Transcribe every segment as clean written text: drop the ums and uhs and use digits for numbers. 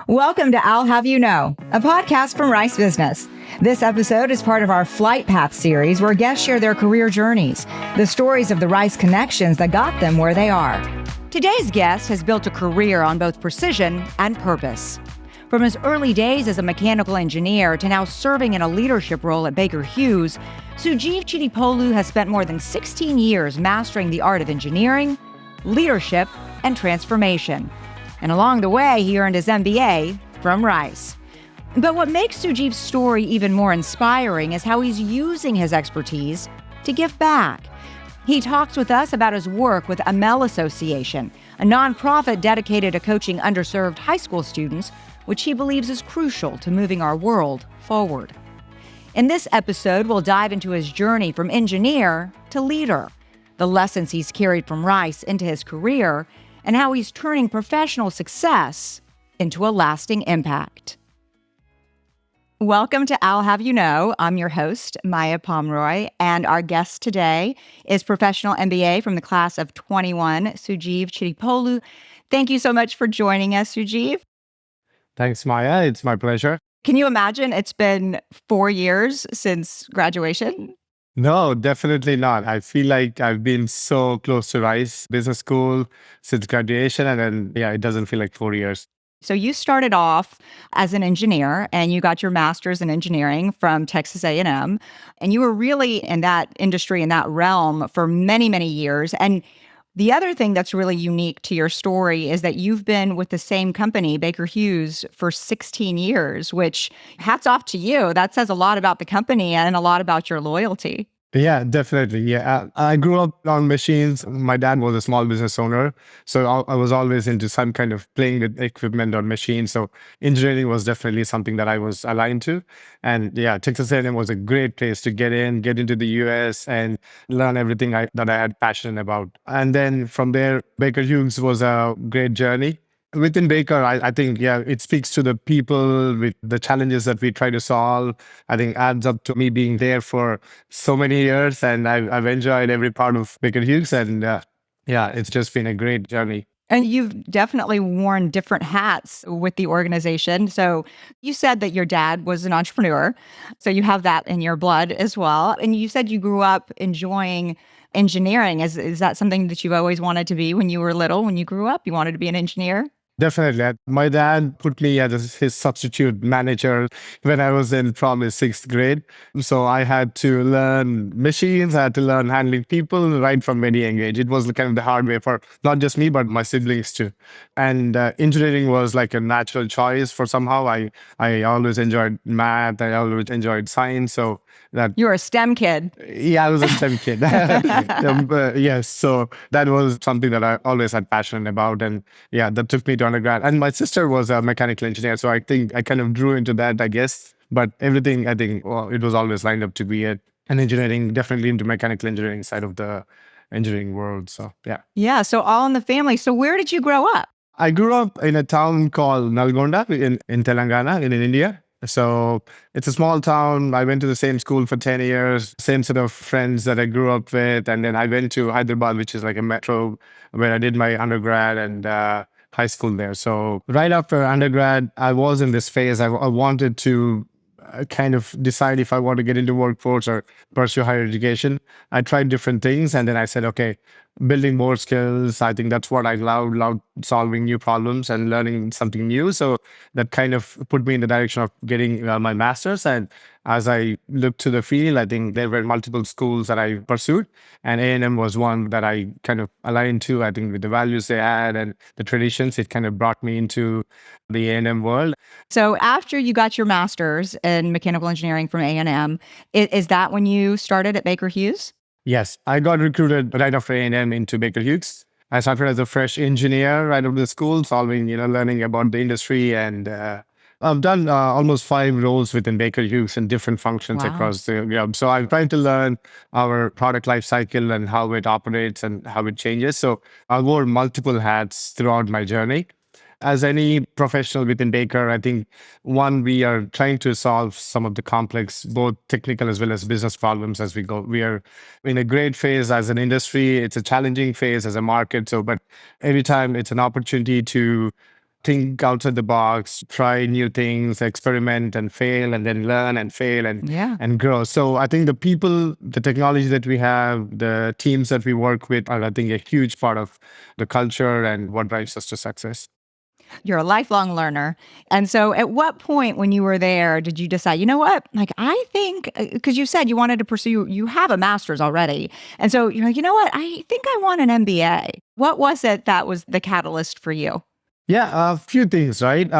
Welcome to I'll Have You Know, a podcast from Rice Business. This episode is part of our Flight Path series where guests share their career journeys, the stories of the Rice connections that got them where they are. Today's guest has built a career on both precision and purpose. From his early days as a mechanical engineer to now serving in a leadership role at Baker Hughes, Sujeev Chittipolu has spent more than 16 years mastering the art of engineering, leadership, and transformation. And along the way, he earned his MBA from Rice. But what makes Sujeev's story even more inspiring is how he's using his expertise to give back. He talks with us about his work with Amel Association, a nonprofit dedicated to coaching underserved high school students, which he believes is crucial to moving our world forward. In this episode, we'll dive into his journey from engineer to leader, the lessons he's carried from Rice into his career, and how he's turning professional success into a lasting impact. Welcome to I'll Have You Know. I'm your host, Maya Pomroy, and our guest today is professional MBA from the class of 21, Sujeev Chittipolu. Thank you so much for joining us, Sujeev. Thanks, Maya. It's my pleasure. Can you imagine it's been 4 years since graduation? No, definitely not. I feel like I've been so close to Rice Business School since graduation, and then, it doesn't feel like 4 years. So you started off as an engineer and you got your master's in engineering from Texas A&M, and you were really in that industry, in that realm for many, many years. And the other thing that's really unique to your story is that you've been with the same company, Baker Hughes, for 16 years, which hats off to you. That says a lot about the company and a lot about your loyalty. Yeah, definitely. Yeah, I grew up on machines. My dad was a small business owner, so I was always into some kind of playing with equipment on machines. So engineering was definitely something that I was aligned to. And yeah, Texas A&M was a great place to get into the US and learn everything that I had passion about. And then from there, Baker Hughes was a great journey. Within Baker, I think, it speaks to the people with the challenges that we try to solve. I think adds up to me being there for so many years, and I've enjoyed every part of Baker Hughes, and it's just been a great journey. And you've definitely worn different hats with the organization. So you said that your dad was an entrepreneur, so you have that in your blood as well. And you said you grew up enjoying engineering. Is that something that you've always wanted to be when you were little, when you grew up? You wanted to be an engineer? Definitely. My dad put me as his substitute manager when I was in probably sixth grade. So I had to learn machines, I had to learn handling people right from very young age. It was kind of the hard way for not just me, but my siblings too. And engineering was like a natural choice for somehow. I always enjoyed math, I always enjoyed science. So that you were a STEM kid. Yeah, I was a STEM kid. Yes, so that was something that I always had passion about, and that took me to undergrad. And my sister was a mechanical engineer, so I think I kind of drew into that, I guess. But everything, I think, it was always lined up to be an engineering, definitely into mechanical engineering side of the engineering world. So yeah. So all in the family. So where did you grow up? I grew up in a town called Nalgonda in Telangana, in India. So it's a small town. I went to the same school for 10 years, same set of friends that I grew up with. And then I went to Hyderabad, which is like a metro where I did my undergrad and high school there. So right after undergrad, I was in this phase. I wanted to kind of decide if I want to get into workforce or pursue higher education. I tried different things, and then I said, okay, building more skills. I think that's what I love solving new problems and learning something new. So that kind of put me in the direction of getting my master's. And as I looked to the field, I think there were multiple schools that I pursued, and A&M was one that I kind of aligned to. I think with the values they had and the traditions, it kind of brought me into the A&M world. So after you got your master's in mechanical engineering from A&M, is that when you started at Baker Hughes? Yes, I got recruited right after A&M into Baker Hughes. I started as a fresh engineer right out of the school, learning about the industry, and I've done almost 5 roles within Baker Hughes in different functions across the globe. So I'm trying to learn our product life cycle and how it operates and how it changes. So I wore multiple hats throughout my journey. As any professional within Baker, I think, one, we are trying to solve some of the complex, both technical as well as business problems as we go. We are in a great phase as an industry. It's a challenging phase as a market. But every time it's an opportunity to think outside the box, try new things, experiment and fail, and then learn and fail Yeah. and grow. So I think the people, the technology that we have, the teams that we work with are, I think, a huge part of the culture and what drives us to success. You're a lifelong learner. And so at what point when you were there did you decide, you know what? Like, I think, because you said you wanted to pursue, you have a master's already. And so you're like, you know what? I think I want an MBA. What was it that was the catalyst for you? Yeah, a few things, right?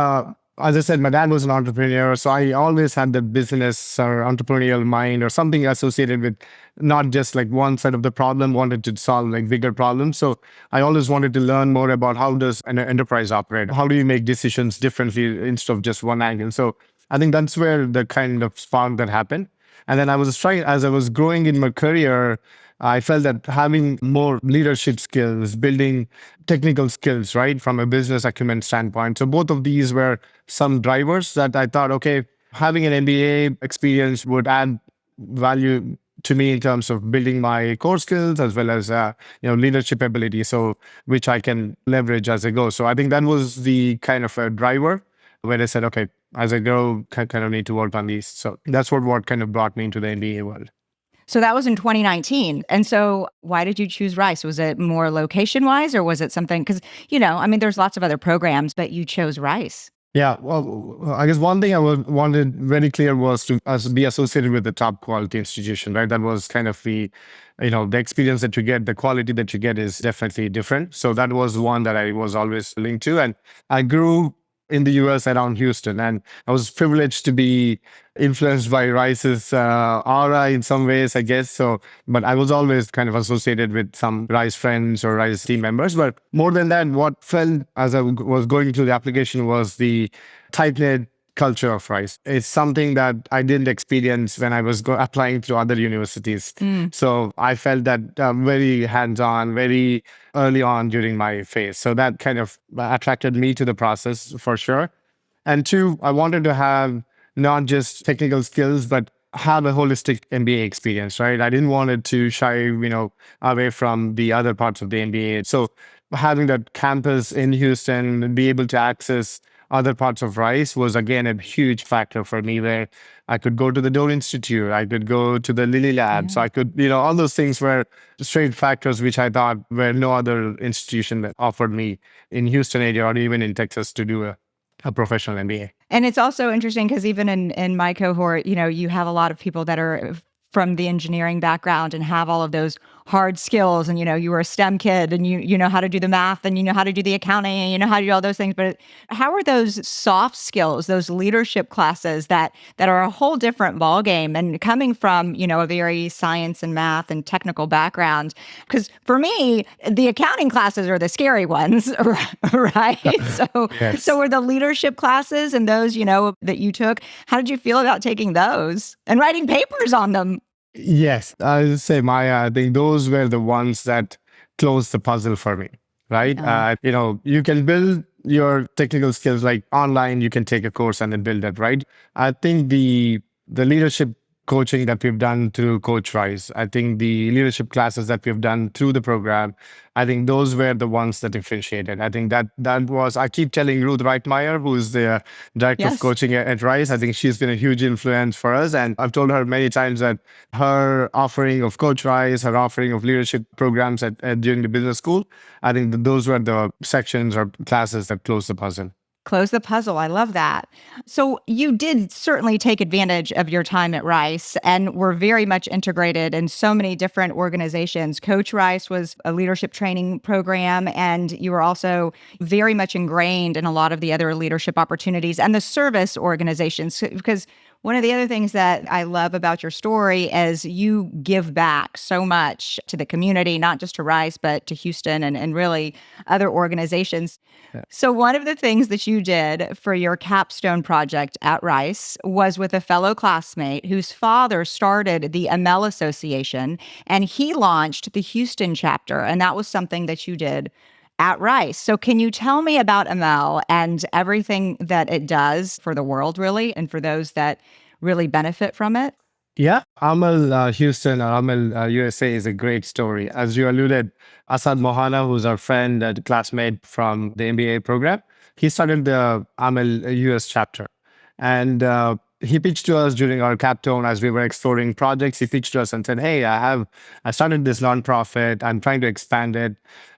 As I said, my dad was an entrepreneur, so I always had the business or entrepreneurial mind or something associated with not just like one side of the problem, wanted to solve like bigger problems. So I always wanted to learn more about how does an enterprise operate? How do you make decisions differently instead of just one angle? So I think that's where the kind of spark that happened. And then I was trying, as I was growing in my career, I felt that having more leadership skills, building technical skills, right, from a business acumen standpoint. So both of these were some drivers that I thought, okay, having an MBA experience would add value to me in terms of building my core skills as well as leadership ability, so which I can leverage as I go. So I think that was the kind of a driver where I said, okay, as I grow, kind of need to work on these. So that's what kind of brought me into the MBA world. So that was in 2019. And so why did you choose Rice? Was it more location wise or was it something? Because, I mean, there's lots of other programs, but you chose Rice. Yeah, well, I guess one thing wanted very clear was to be associated with the top quality institution, right? That was kind of the experience that you get, the quality that you get is definitely different. So that was one that I was always linked to. And I grew in the US around Houston, and I was privileged to be influenced by Rice's aura in some ways, I guess. So, but I was always kind of associated with some Rice friends or Rice team members. But more than that, what felt as I was going through the application was the tight-knit culture of Rice. It's something that I didn't experience when I was applying to other universities. So I felt that very hands-on, very early on during my phase. So that kind of attracted me to the process for sure. And two, I wanted to have not just technical skills, but have a holistic MBA experience, right? I didn't want it to shy, away from the other parts of the MBA. So having that campus in Houston, be able to access other parts of Rice was again a huge factor for me, where I could go to the Dole Institute, I could go to the Lilly Lab. So I could, all those things were straight factors which I thought were no other institution that offered me in Houston area or even in Texas to do a professional MBA. And it's also interesting because even in my cohort, you have a lot of people that are from the engineering background and have all of those hard skills. And, you were a STEM kid and you know how to do the math and you know how to do the accounting and you know how to do all those things. But how are those soft skills, those leadership classes that are a whole different ballgame and coming from, a very science and math and technical background? Because for me, the accounting classes are the scary ones, right? So, Yes. so were the leadership classes and those, that you took, how did you feel about taking those and writing papers on them? Yes, I would say, Maya, I think those were the ones that closed the puzzle for me, right? You can build your technical skills like online, you can take a course and then build that, right? I think the leadership coaching that we've done through CoachRICE, I think the leadership classes that we've done through the program, I think those were the ones that differentiated. I think that was, I keep telling Ruth Reitmeyer, who's the director of coaching at Rice, I think she's been a huge influence for us. And I've told her many times that her offering of CoachRICE, her offering of leadership programs during the business school, I think that those were the sections or classes that closed the puzzle. Close the puzzle. I love that. So you did certainly take advantage of your time at Rice and were very much integrated in so many different organizations. CoachRICE was a leadership training program, and you were also very much ingrained in a lot of the other leadership opportunities and the service organizations. Because one of the other things that I love about your story is you give back so much to the community, not just to Rice, but to Houston and really other organizations. Yeah. So one of the things that you did for your capstone project at Rice was with a fellow classmate whose father started the Amel Association, and he launched the Houston chapter. And that was something that you did at Rice. So can you tell me about Amel and everything that it does for the world, really, and for those that really benefit from it? Yeah, Amel Houston or Amel USA is a great story. As you alluded, Asad Mohana, who's our friend and classmate from the MBA program. he started the Amel US chapter. And he pitched to us during our capstone as we were exploring projects. He pitched to us and said, "Hey, I started this nonprofit. I'm trying to expand it,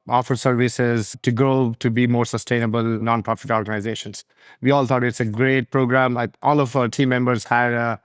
offer services to grow to be more sustainable nonprofit organizations." We all thought it's a great program. Like, all of our team members had a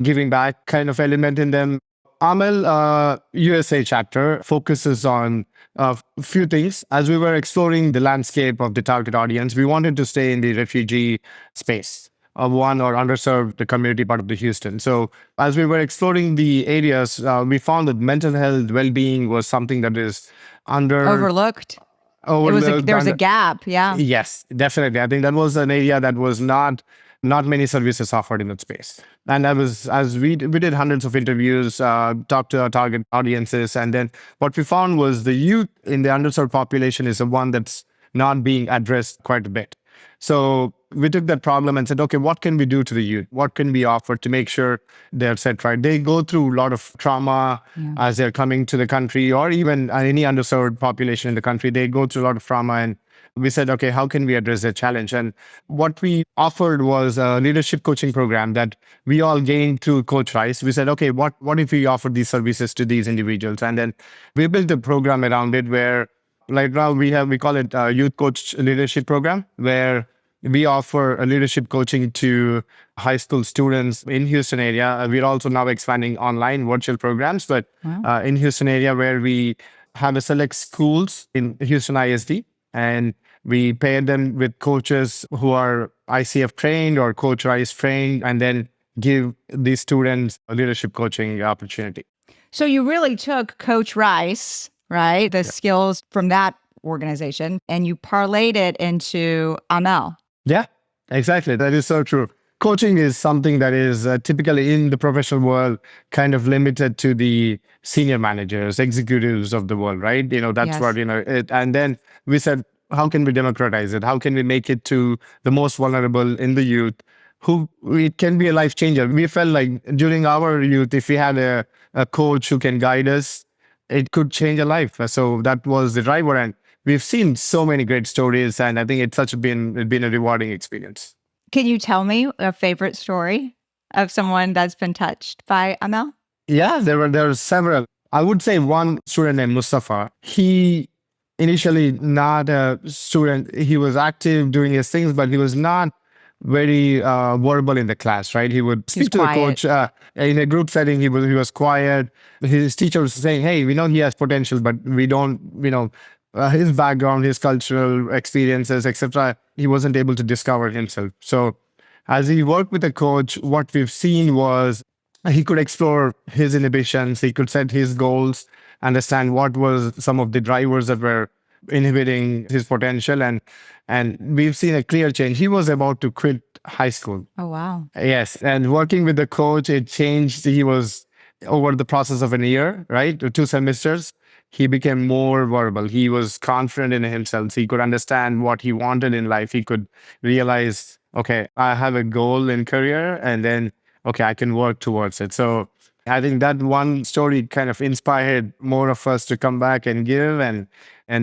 giving back kind of element in them. Amel USA chapter focuses on a few things. As we were exploring the landscape of the target audience, we wanted to stay in the refugee space of one or underserved the community part of the Houston. So as we were exploring the areas, we found that mental health well-being was something that is Overlooked. overlooked. There was a gap. Yeah. Yes, definitely. I think that was an area that was not many services offered in that space. And that was, as we did hundreds of interviews, talked to our target audiences, and then what we found was the youth in the underserved population is the one that's not being addressed quite a bit. So we took that problem and said, okay, what can we do to the youth? What can we offer to make sure they're set right? They go through a lot of trauma as they're coming to the country, or even any underserved population in the country. They go through a lot of trauma, and we said, okay, how can we address that challenge? And what we offered was a leadership coaching program that we all gained through CoachRICE. We said, okay, what if we offer these services to these individuals? And then we built a program around it where, right now, we call it a Youth Coach Leadership Program, where we offer a leadership coaching to high school students in Houston area. We're also now expanding online virtual programs, but in Houston area, where we have a select schools in Houston ISD, and we pair them with coaches who are ICF trained or CoachRICE trained, and then give these students a leadership coaching opportunity. So you really took CoachRICE, right? The skills from that organization, and you parlayed it into Amel. Yeah, exactly. That is so true. Coaching is something that is typically in the professional world kind of limited to the senior managers, executives of the world, right? That's what, and then we said, how can we democratize it? How can we make it to the most vulnerable in the youth, who it can be a life changer? We felt like during our youth, if we had a coach who can guide us, it could change a life. So that was the driver. And we've seen so many great stories, and I think it's been a rewarding experience. Can you tell me a favorite story of someone that's been touched by Amel? Yeah, there were several. I would say one student named Mustafa. He initially not a student. He was active doing his things, but he was not very verbal in the class, right? He would speak to the coach in a group setting. He was quiet. His teacher was saying, "Hey, we know he has potential, but we don't, his background, his cultural experiences, etc. He wasn't able to discover himself." So as he worked with the coach, what we've seen was he could explore his inhibitions. He could set his goals, understand what was some of the drivers that were inhibiting his potential. And we've seen a clear change. He was about to quit high school. Oh, wow. Yes. And working with the coach, it changed. He was over the process of a year, right? 2 semesters. He became more verbal. He was confident in himself. He could understand what he wanted in life. He could realize, okay, I have a goal in career, and then, okay, I can work towards it. So I think that one story kind of inspired more of us to come back and give. And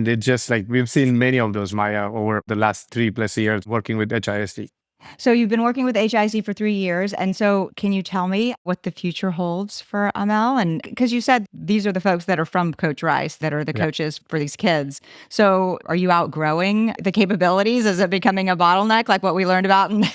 it just, like, we've seen many of those, Maya, over the last 3+ years working with HISD. So you've been working with HIC for 3 years. And so can you tell me what the future holds for Amel? And because you said these are the folks that are from CoachRICE, that are the coaches for these kids. So are you outgrowing the capabilities? Is it becoming a bottleneck, like what we learned about in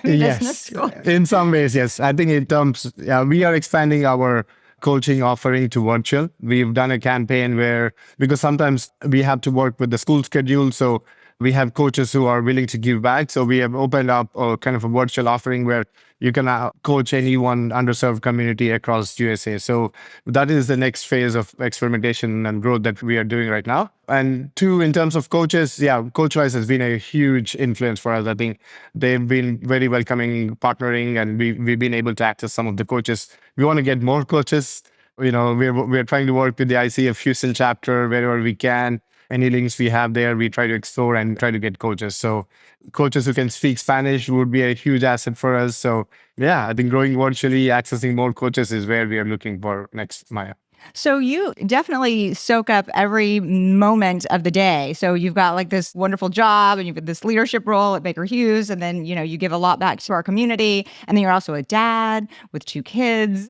business school? In some ways, yes. I think in terms, we are expanding our coaching offering to virtual. We've done a campaign where, because sometimes we have to work with the school schedule, so we have coaches who are willing to give back. So we have opened up a kind of a virtual offering where you can coach any one underserved community across USA. So that is the next phase of experimentation and growth that we are doing right now. And 2, in terms of coaches, CoachRICE has been a huge influence for us. I think they've been very welcoming, partnering, and we've been able to access some of the coaches. We want to get more coaches. We're trying to work with the ICF Houston chapter wherever we can. Any links we have there, we try to explore and try to get coaches. So coaches who can speak Spanish would be a huge asset for us. So I think growing virtually, accessing more coaches is where we are looking for next, Maya. So you definitely soak up every moment of the day. So you've got like this wonderful job and you've got this leadership role at Baker Hughes. And then, you give a lot back to our community. And then you're also a dad with 2 kids.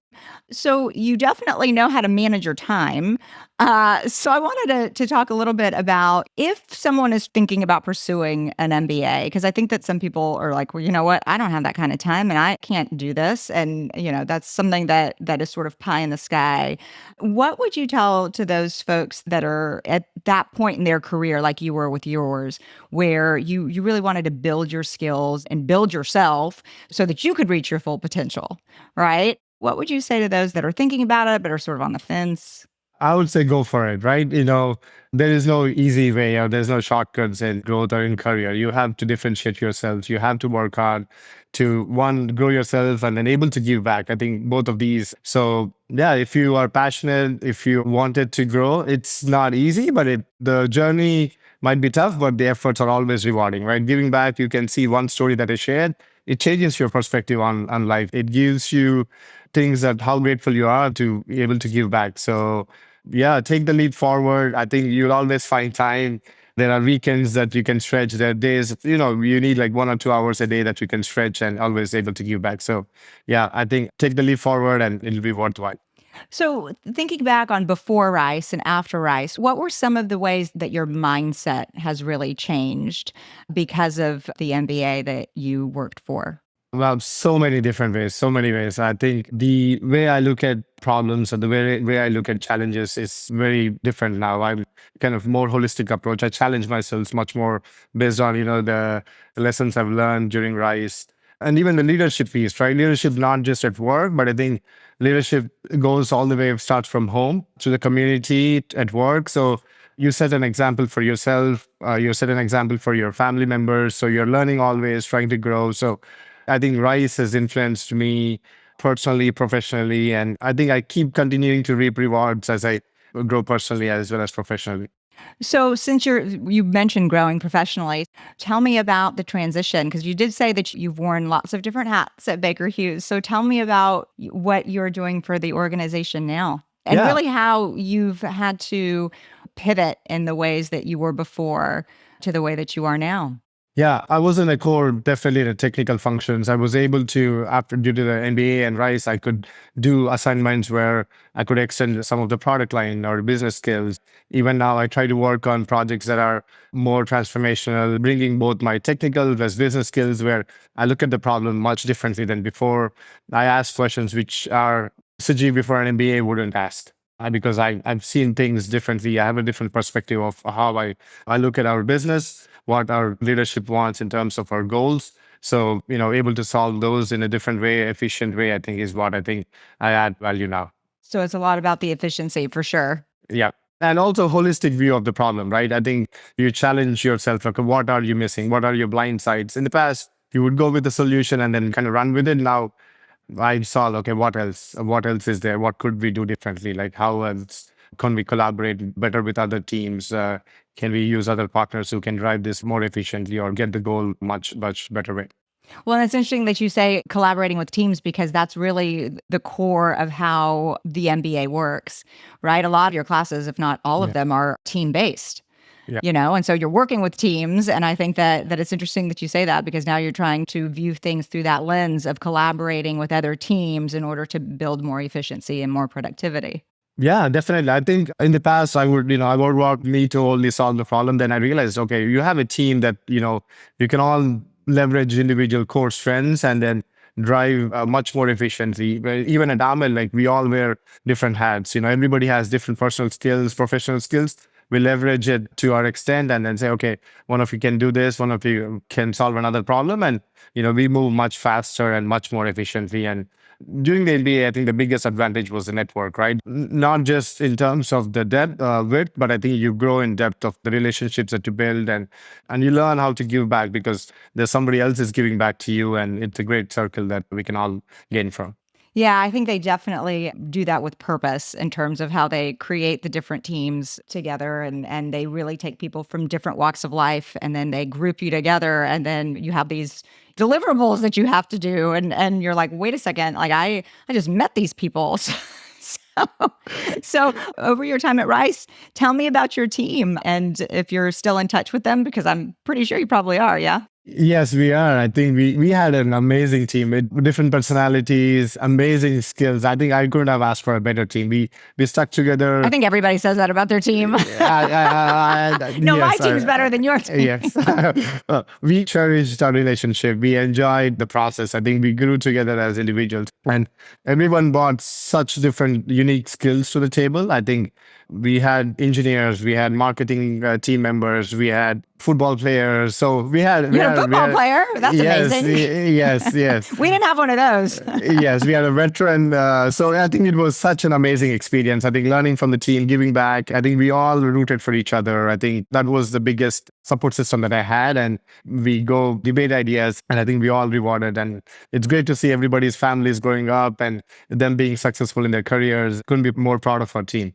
So you definitely know how to manage your time. So I wanted to talk a little bit about if someone is thinking about pursuing an MBA, because I think that some people are like, well, you know what, I don't have that kind of time and I can't do this. And, that's something that is sort of pie in the sky. What would you tell to those folks that are at that point in their career, like you were with yours, where you really wanted to build your skills and build yourself so that you could reach your full potential, right? What would you say to those that are thinking about it but are sort of on the fence? I would say go for it, right? There is no easy way or there's no shortcuts in growth or in career. You have to differentiate yourself. You have to work hard to one, grow yourself and then able to give back. I think both of these. So yeah, if you are passionate, if you wanted to grow, it's not easy, but the journey might be tough, but the efforts are always rewarding, right? Giving back, you can see one story that is shared. It changes your perspective on life. It gives you things that how grateful you are to be able to give back. So yeah, take the lead forward. I think you'll always find time. There are weekends that you can stretch. There are days, you need like 1 or 2 hours a day that you can stretch and always able to give back. So yeah, I think take the leap forward and it'll be worthwhile. So, thinking back on before Rice and after Rice, what were some of the ways that your mindset has really changed because of the MBA that you worked for? Well, so many different ways, so many ways. I think the way I look at problems and the way I look at challenges is very different now. I'm kind of more holistic approach. I challenge myself much more based on, the lessons I've learned during Rice and even the leadership piece, right? Leadership, not just at work, but I think leadership goes all the way, starts from home to the community at work. So you set an example for yourself, you set an example for your family members. So you're learning always, trying to grow. So I think Rice has influenced me personally, professionally, and I think I keep continuing to reap rewards as I grow personally as well as professionally. So, since you mentioned growing professionally, tell me about the transition because you did say that you've worn lots of different hats at Baker Hughes. So, tell me about what you're doing for the organization now and Yeah. really how you've had to pivot in the ways that you were before to the way that you are now. Yeah, I was in a core, definitely in the technical functions. I was able to, after due to the MBA and Rice, I could do assignments where I could extend some of the product line or business skills. Even now, I try to work on projects that are more transformational, bringing both my technical plus business skills, where I look at the problem much differently than before. I ask questions which are Sujeev before an MBA wouldn't ask. Because I've seen things differently. I have a different perspective of how I look at our business, what our leadership wants in terms of our goals. So, able to solve those in a different way, efficient way, I think is what I think I add value now. So, it's a lot about the efficiency for sure. Yeah. And also holistic view of the problem, right? I think you challenge yourself, like what are you missing? What are your blind sides? In the past, you would go with the solution and then kind of run with it. Now I saw, okay, what else? What else is there? What could we do differently? Like how else can we collaborate better with other teams? Can we use other partners who can drive this more efficiently or get the goal much, much better way? Well, and it's interesting that you say collaborating with teams because that's really the core of how the MBA works, right? A lot of your classes, if not all of Yeah. them, are team based. Yeah. And so you're working with teams. And I think that it's interesting that you say that because now you're trying to view things through that lens of collaborating with other teams in order to build more efficiency and more productivity. Yeah, definitely. I think in the past, I would want me to only solve the problem. Then I realized, okay, you have a team that, you can all leverage individual core strengths and then drive much more efficiently. Even at Amel, like we all wear different hats. Everybody has different personal skills, professional skills. We leverage it to our extent and then say, okay, one of you can do this, one of you can solve another problem. And, we move much faster and much more efficiently. And during the MBA, I think the biggest advantage was the network, right? Not just in terms of the depth, width, but I think you grow in depth of the relationships that you build and you learn how to give back because there's somebody else is giving back to you. And it's a great circle that we can all gain from. Yeah, I think they definitely do that with purpose in terms of how they create the different teams together and they really take people from different walks of life and then they group you together and then you have these deliverables that you have to do and you're like, wait a second, like I just met these people. So over your time at Rice, tell me about your team and if you're still in touch with them, because I'm pretty sure you probably are, yeah? Yes, we are. I think we had an amazing team with different personalities, amazing skills. I think I couldn't have asked for a better team. We stuck together. I think everybody says that about their team. No, my team's better than your team. Yes. We cherished our relationship. We enjoyed the process. I think we grew together as individuals. And everyone brought such different, unique skills to the table. I think we had engineers, we had marketing team members, we had football players. So we had a football player? That's amazing. Yes. We didn't have one of those. Yes, we had a veteran. So I think it was such an amazing experience. I think learning from the team, giving back. I think we all rooted for each other. I think that was the biggest support system that I had. And we go debate ideas, and I think we all rewarded. And it's great to see everybody's families growing up and them being successful in their careers. Couldn't be more proud of our team.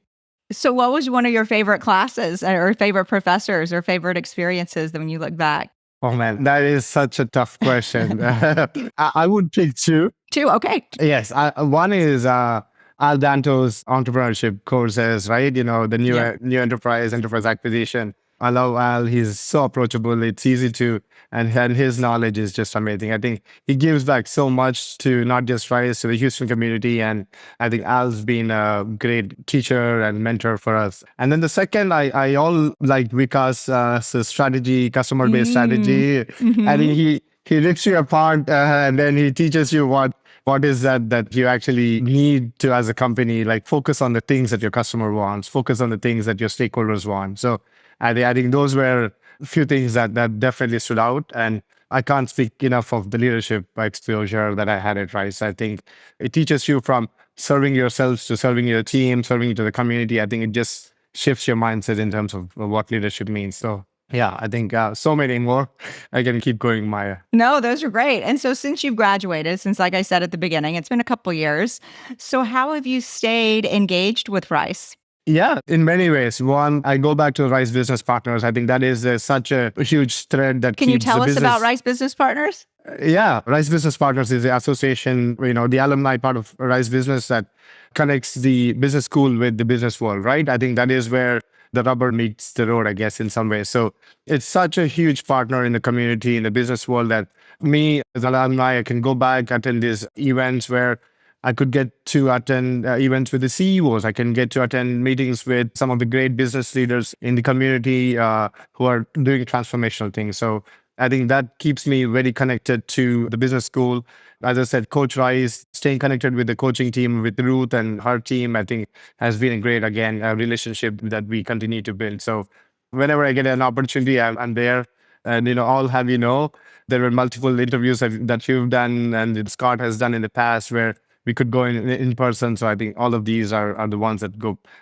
So what was one of your favorite classes or favorite professors or favorite experiences when you look back? Oh man, that is such a tough question. I would pick two. Two, okay. Yes, one is Al Danto's entrepreneurship courses, right? You know, the new enterprise acquisition. I love Al. He's so approachable. It's easy to, and his knowledge is just amazing. I think he gives back so much to not just Rice, to the Houston community. And I think Al's been a great teacher and mentor for us. And then the second, I all like Vikas' strategy, customer-based strategy. Mm-hmm. I think he rips you apart and then he teaches you what is that you actually need to, as a company, like focus on the things that your customer wants, focus on the things that your stakeholders want. So I think those were a few things that definitely stood out. And I can't speak enough of the leadership exposure that I had at Rice. I think it teaches you from serving yourselves to serving your team, serving to the community. I think it just shifts your mindset in terms of what leadership means. So yeah, I think so many more. I can keep going, Maya. No, those are great. And so since you've graduated, since like I said at the beginning, it's been a couple years. So how have you stayed engaged with Rice? Yeah, in many ways. One, I go back to Rice Business Partners. I think that is such a huge thread that Can you tell us about Rice Business Partners? Yeah, Rice Business Partners is the association, the alumni part of Rice Business that connects the business school with the business world, right? I think that is where the rubber meets the road, I guess, in some ways. So it's such a huge partner in the community, in the business world, that me as an alumni, I can go back, attend these events where I could get to attend events with the CEOs. I can get to attend meetings with some of the great business leaders in the community who are doing transformational things. So I think that keeps me very connected to the business school. As I said, CoachRICE, staying connected with the coaching team, with Ruth and her team, I think has been a great, again, relationship that we continue to build. So whenever I get an opportunity, I'm there. And, I'll have there were multiple interviews that you've done and Scott has done in the past where we could go in person. So I think all of these are the ones that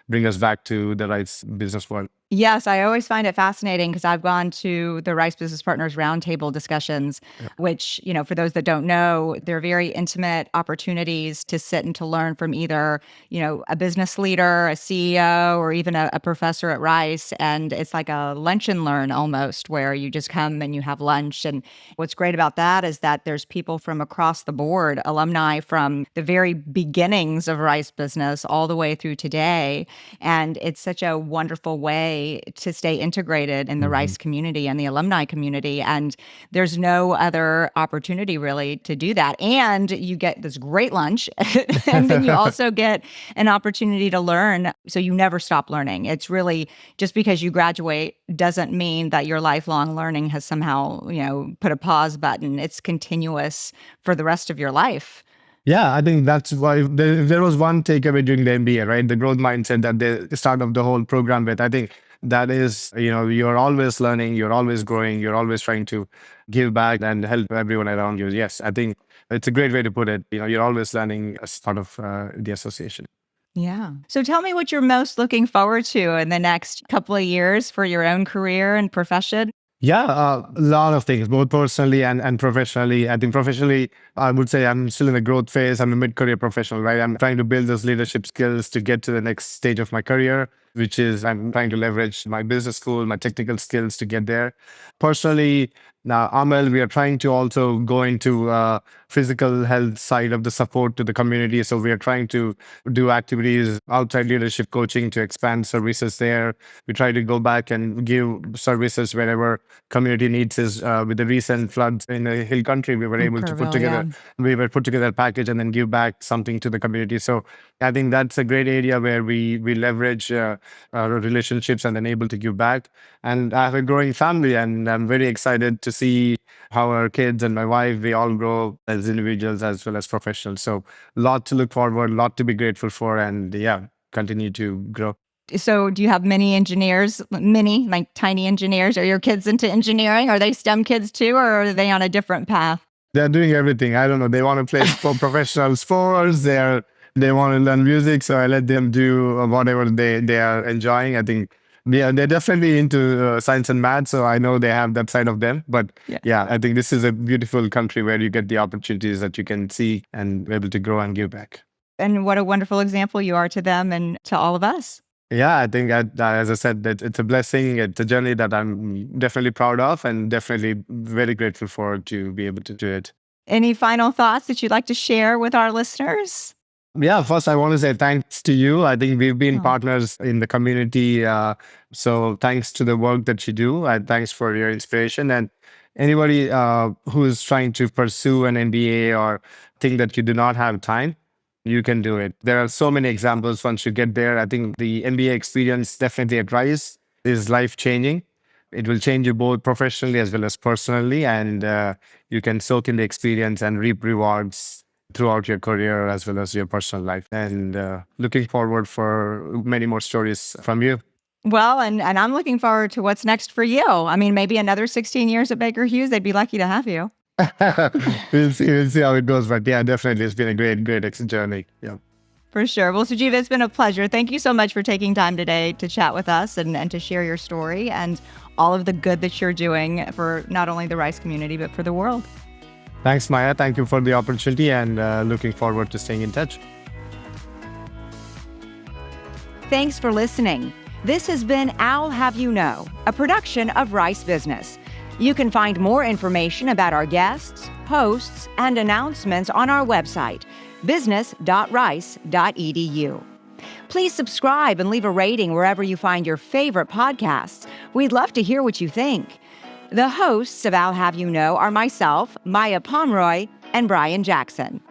bring us back to the Rice business world. Yes, I always find it fascinating because I've gone to the Rice Business Partners roundtable discussions, which, for those that don't know, they're very intimate opportunities to sit and to learn from either, a business leader, a CEO, or even a professor at Rice. And it's like a lunch and learn almost, where you just come and you have lunch. And what's great about that is that there's people from across the board, alumni from the very beginnings of Rice Business all the way through today. And it's such a wonderful way to stay integrated in the Rice community and the alumni community. And there's no other opportunity really to do that. And you get this great lunch and then you also get an opportunity to learn. So you never stop learning. It's really just because you graduate doesn't mean that your lifelong learning has somehow, put a pause button. It's continuous for the rest of your life. Yeah, I think that's why there was one takeaway during the MBA, right? The growth mindset that they start off the whole program with. I think that is, you're always learning, you're always growing, you're always trying to give back and help everyone around you. Yes, I think it's a great way to put it. You're always learning as part of the association. Yeah. So tell me what you're most looking forward to in the next couple of years for your own career and profession. Yeah, a lot of things, both personally and professionally. I think professionally, I would say I'm still in the growth phase. I'm a mid-career professional, right? I'm trying to build those leadership skills to get to the next stage of my career. which is I'm trying to leverage my business school, my technical skills to get there. Personally, now, Amel, we are trying to also go into physical health side of the support to the community. So we are trying to do activities outside leadership coaching to expand services there. We try to go back and give services wherever community needs is. With the recent floods in the hill country, we were able to put together a package and then give back something to the community. So I think that's a great area where we leverage relationships and then able to give back. And I have a growing family, and I'm very excited to see how our kids and my wife, we all grow as individuals as well as professionals. So a lot to look forward, a lot to be grateful for, and yeah, continue to grow. So do you have many engineers, like tiny engineers? Are your kids into engineering? Are they STEM kids too, or are they on a different path? They're doing everything. I don't know. They want to play professional sports. They want to learn music. So I let them do whatever they are enjoying. I think they're definitely into science and math. So I know they have that side of them. But yeah, I think this is a beautiful country where you get the opportunities that you can see and be able to grow and give back. And what a wonderful example you are to them and to all of us. Yeah, I think, as I said, that it's a blessing. It's a journey that I'm definitely proud of and definitely very grateful for to be able to do it. Any final thoughts that you'd like to share with our listeners? Yeah, first, I want to say thanks to you. I think we've been partners in the community. So thanks to the work that you do. And thanks for your inspiration. And anybody who is trying to pursue an MBA or think that you do not have time, you can do it. There are so many examples once you get there. I think the MBA experience definitely at RICE is life-changing. It will change you both professionally as well as personally, and you can soak in the experience and reap rewards throughout your career as well as your personal life. And looking forward for many more stories from you. Well, and I'm looking forward to what's next for you. I mean, maybe another 16 years at Baker Hughes, they'd be lucky to have you. We'll see how it goes. But yeah, definitely, it's been a great journey. Yeah. For sure. Well, Sujeev, it's been a pleasure. Thank you so much for taking time today to chat with us and to share your story and all of the good that you're doing for not only the RICE community, but for the world. Thanks, Maya. Thank you for the opportunity, and looking forward to staying in touch. Thanks for listening. This has been I'll Have You Know, a production of RICE Business. You can find more information about our guests, hosts, and announcements on our website, business.rice.edu. Please subscribe and leave a rating wherever you find your favorite podcasts. We'd love to hear what you think. The hosts of I'll Have You Know are myself, Maya Pomroy, and Brian Jackson.